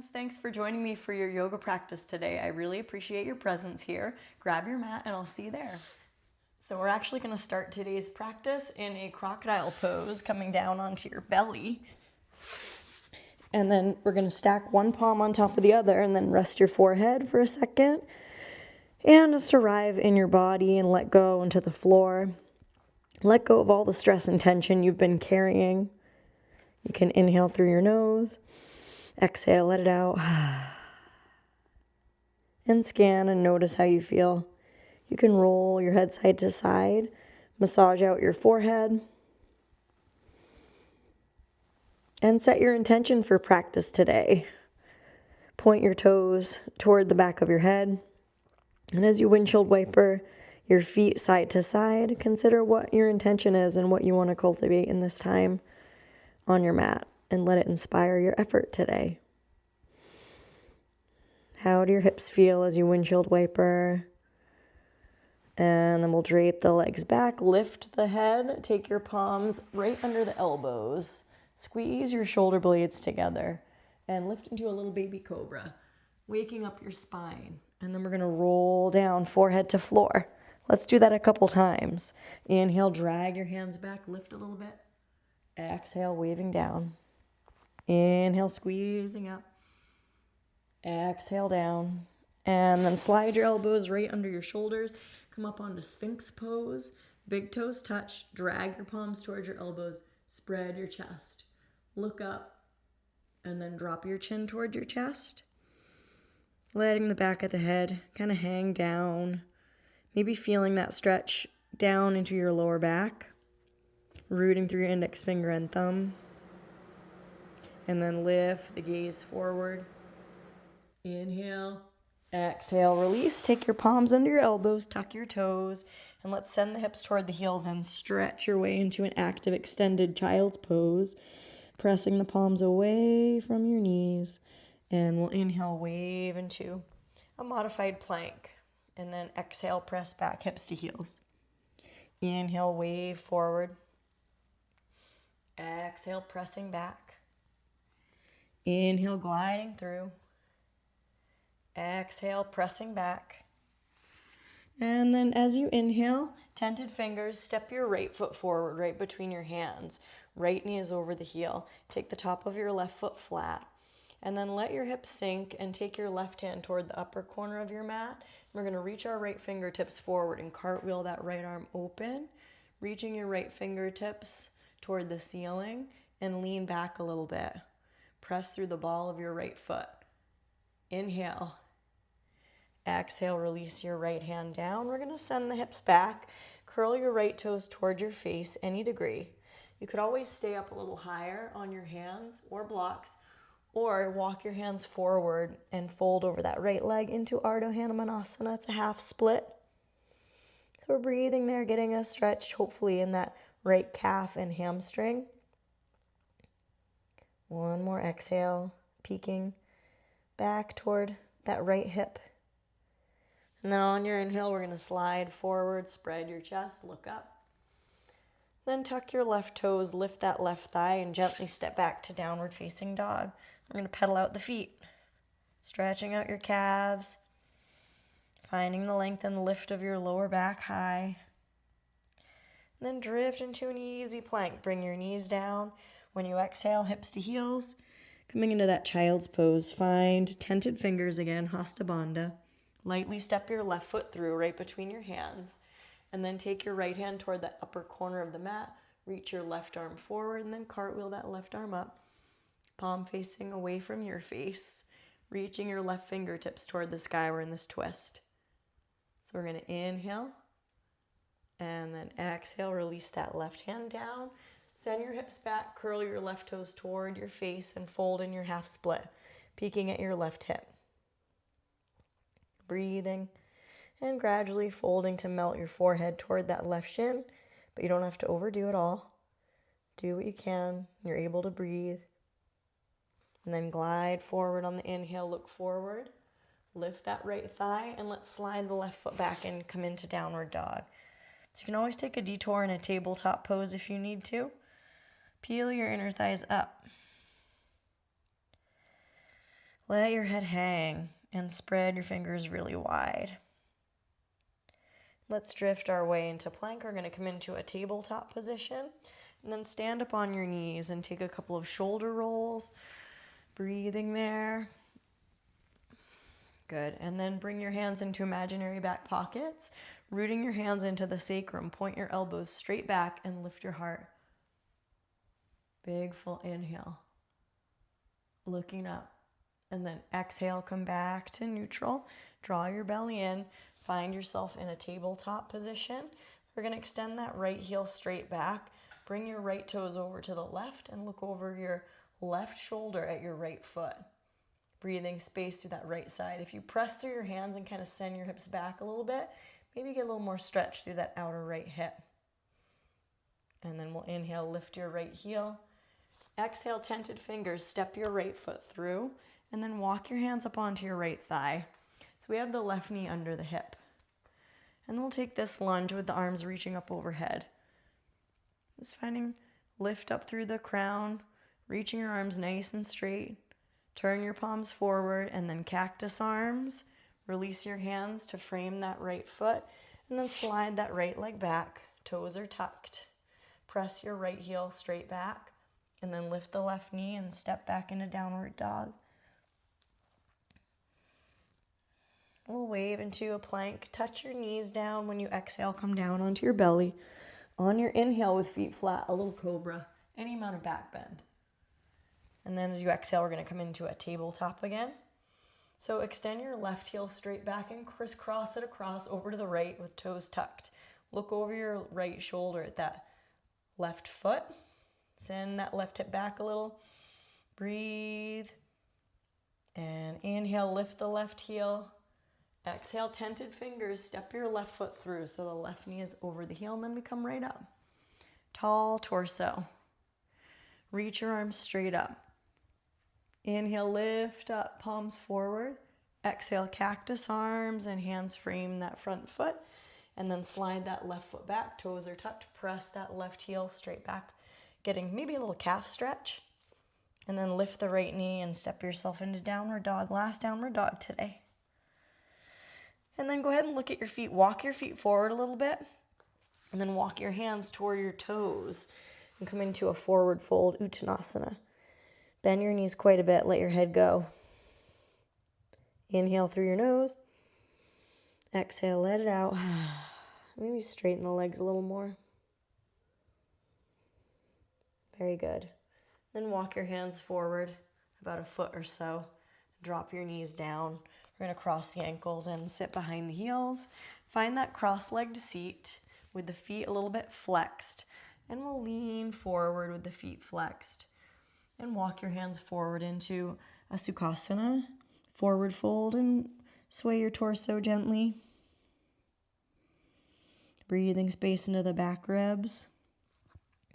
friends. Thanks for joining me for your yoga practice today. I really appreciate your presence here. Grab your mat and I'll see you there. So we're actually going to start today's practice in a crocodile pose, coming down onto your belly. And then we're going to stack one palm on top of the other and then rest your forehead for a second. And just arrive in your body and let go into the floor. Let go of all the stress and tension you've been carrying. You can inhale through your nose. Exhale, let it out. And scan and notice how you feel. You can roll your head side to side. Massage out your forehead. And set your intention for practice today. Point your toes toward the back of your head. And as you windshield wiper your feet side to side, consider what your intention is and what you want to cultivate in this time on your mat. And let it inspire your effort today. How do your hips feel as you windshield wiper? And then we'll drape the legs back, lift the head, take your palms right under the elbows. Squeeze your shoulder blades together and lift into a little baby cobra, waking up your spine. And then we're gonna roll down, forehead to floor. Let's do that a couple times. Inhale, drag your hands back, lift a little bit. Exhale, waving down. Inhale, squeezing up. Exhale down. And then slide your elbows right under your shoulders. Come up onto Sphinx pose. Big toes touch. Drag your palms towards your elbows. Spread your chest. Look up. And then drop your chin towards your chest. Letting the back of the head kind of hang down. Maybe feeling that stretch down into your lower back. Rooting through your index finger and thumb. And then lift the gaze forward. Inhale. Exhale, release. Take your palms under your elbows, tuck your toes, and let's send the hips toward the heels and stretch your way into an active extended child's pose, pressing the palms away from your knees. And we'll inhale, wave into a modified plank. And then exhale, press back, hips to heels. Inhale, wave forward. Exhale, pressing back. Inhale, gliding through. Exhale, pressing back. And then as you inhale, tented fingers, step your right foot forward, right between your hands. Right knee is over the heel. Take the top of your left foot flat. And then let your hips sink and take your left hand toward the upper corner of your mat. We're going to reach our right fingertips forward and cartwheel that right arm open, reaching your right fingertips toward the ceiling and lean back a little bit. Press through the ball of your right foot. Inhale. Exhale, release your right hand down. We're going to send the hips back. Curl your right toes toward your face any degree. You could always stay up a little higher on your hands or blocks, or walk your hands forward and fold over that right leg into Ardha Hanumanasana. It's a half split. So we're breathing there, getting a stretch, hopefully in that right calf and hamstring. One more exhale, peeking back toward that right hip. And then on your inhale, we're going to slide forward, spread your chest, look up. Then tuck your left toes, lift that left thigh, and gently step back to downward facing dog. We're going to pedal out the feet, stretching out your calves, finding the length and lift of your lower back high. And then drift into an easy plank. Bring your knees down. When you exhale, hips to heels. Coming into that child's pose, find tented fingers again, Hasta Bandha. Lightly step your left foot through right between your hands. And then take your right hand toward the upper corner of the mat. Reach your left arm forward and then cartwheel that left arm up. Palm facing away from your face. Reaching your left fingertips toward the sky. We're in this twist. So we're going to inhale. And then exhale, release that left hand down. Send your hips back, curl your left toes toward your face and fold in your half split, peeking at your left hip. Breathing and gradually folding to melt your forehead toward that left shin, but you don't have to overdo it all. Do what you can. You're able to breathe. And then glide forward on the inhale, look forward. Lift that right thigh and let's slide the left foot back and come into downward dog. So you can always take a detour in a tabletop pose if you need to. Peel your inner thighs up. Let your head hang and spread your fingers really wide. Let's drift our way into plank. We're going to come into a tabletop position and then stand up on your knees and take a couple of shoulder rolls, breathing there. Good. And then bring your hands into imaginary back pockets, rooting your hands into the sacrum. Point your elbows straight back and lift your heart. Big full inhale. Looking up. And then exhale, come back to neutral. Draw your belly in. Find yourself in a tabletop position. We're going to extend that right heel straight back. Bring your right toes over to the left and look over your left shoulder at your right foot. Breathing space to that right side. If you press through your hands and kind of send your hips back a little bit, maybe get a little more stretch through that outer right hip. And then we'll inhale, lift your right heel. Exhale, tented fingers, step your right foot through, and then walk your hands up onto your right thigh. So we have the left knee under the hip. And then we'll take this lunge with the arms reaching up overhead. Just finding lift up through the crown, reaching your arms nice and straight. Turn your palms forward and then cactus arms. Release your hands to frame that right foot and then slide that right leg back. Toes are tucked. Press your right heel straight back and then lift the left knee and step back into downward dog. We'll wave into a plank. Touch your knees down. When you exhale, come down onto your belly. On your inhale with feet flat, a little cobra, any amount of back bend. And then as you exhale, we're going to come into a tabletop again. So extend your left heel straight back and crisscross it across over to the right with toes tucked. Look over your right shoulder at that left foot. Send that left hip back a little. Breathe. And inhale, lift the left heel. Exhale, tented fingers, step your left foot through so the left knee is over the heel and then we come right up. Tall torso. Reach your arms straight up. Inhale, lift up, palms forward. Exhale, cactus arms and hands frame that front foot. And then slide that left foot back, toes are tucked. Press that left heel straight back, getting maybe a little calf stretch. And then lift the right knee and step yourself into downward dog. Last downward dog today. And then go ahead and look at your feet. Walk your feet forward a little bit. And then walk your hands toward your toes. And come into a forward fold, Uttanasana. Bend your knees quite a bit. Let your head go. Inhale through your nose. Exhale, let it out. Maybe straighten the legs a little more. Very good. Then walk your hands forward about a foot or so. Drop your knees down. We're going to cross the ankles and sit behind the heels. Find that cross-legged seat with the feet a little bit flexed. And we'll lean forward with the feet flexed. And walk your hands forward into a Sukhasana. Forward fold and sway your torso gently. Breathing space into the back ribs.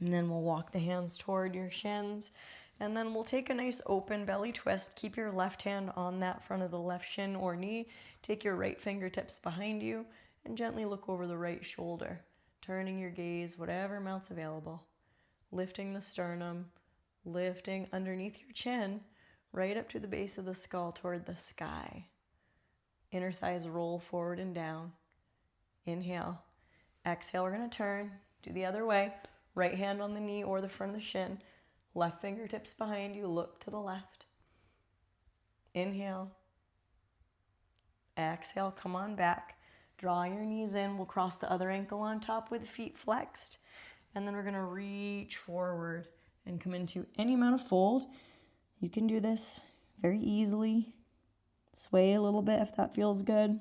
And then we'll walk the hands toward your shins. And then we'll take a nice open belly twist. Keep your left hand on that front of the left shin or knee. Take your right fingertips behind you and gently look over the right shoulder. Turning your gaze, whatever amount's available. Lifting the sternum, lifting underneath your chin, right up to the base of the skull toward the sky. Inner thighs roll forward and down. Inhale. Exhale, we're going to turn. Do the other way. Right hand on the knee or the front of the shin. Left fingertips behind you. Look to the left. Inhale. Exhale, come on back. Draw your knees in. We'll cross the other ankle on top with feet flexed. And then we're going to reach forward and come into any amount of fold. You can do this very easily. Sway a little bit if that feels good.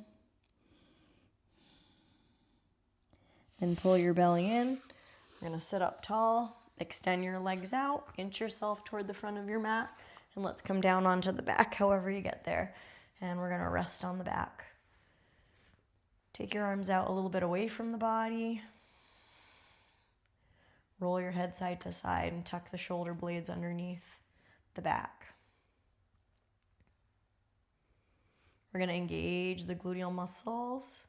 Then pull your belly in. We're going to sit up tall. Extend your legs out. Inch yourself toward the front of your mat. And let's come down onto the back however you get there. And we're going to rest on the back. Take your arms out a little bit away from the body. Roll your head side to side and tuck the shoulder blades underneath the back. We're going to engage the gluteal muscles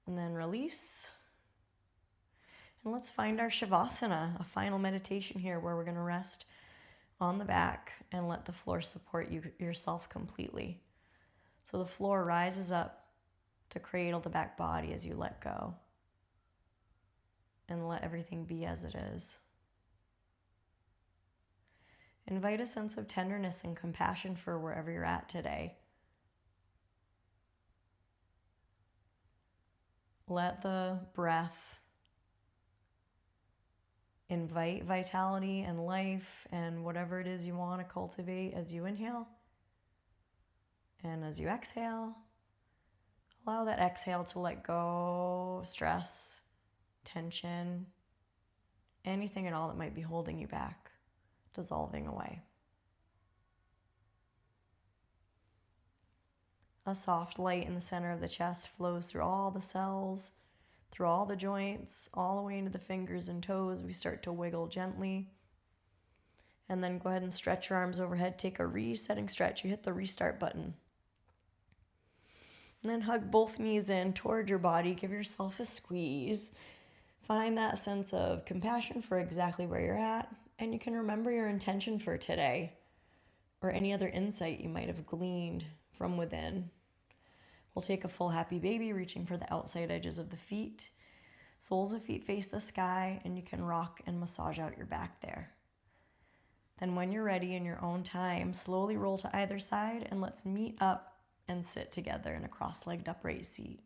and then release. And let's find our Shavasana, a final meditation here where we're going to rest on the back and let the floor support yourself completely. So the floor rises up to cradle the back body as you let go and let everything be as it is. Invite a sense of tenderness and compassion for wherever you're at today. Let the breath invite vitality and life and whatever it is you want to cultivate as you inhale. And as you exhale, allow that exhale to let go of stress, tension, anything at all that might be holding you back, dissolving away. A soft light in the center of the chest flows through all the cells, through all the joints, all the way into the fingers and toes. We start to wiggle gently. And then go ahead and stretch your arms overhead. Take a resetting stretch. You hit the restart button. And then hug both knees in toward your body. Give yourself a squeeze. Find that sense of compassion for exactly where you're at. And you can remember your intention for today or any other insight you might have gleaned from within. We'll take a full happy baby, reaching for the outside edges of the feet. Soles of feet face the sky, and you can rock and massage out your back there. Then when you're ready in your own time, slowly roll to either side, and let's meet up and sit together in a cross-legged upright seat.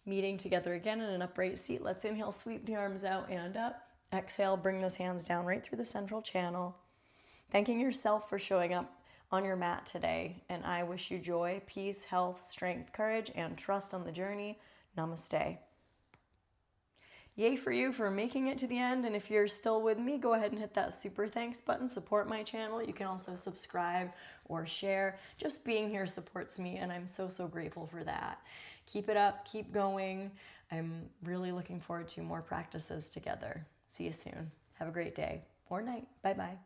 Meeting together again in an upright seat. Let's inhale, sweep the arms out and up. Exhale, bring those hands down right through the central channel. Thanking yourself for showing up on your mat today. And I wish you joy, peace, health, strength, courage, and trust on the journey. Namaste. Yay for you for making it to the end. And if you're still with me, go ahead and hit that super thanks button. Support my channel. You can also subscribe or share. Just being here supports me, and I'm so, so grateful for that. Keep it up. Keep going. I'm really looking forward to more practices together. See you soon. Have a great day or night. Bye-bye.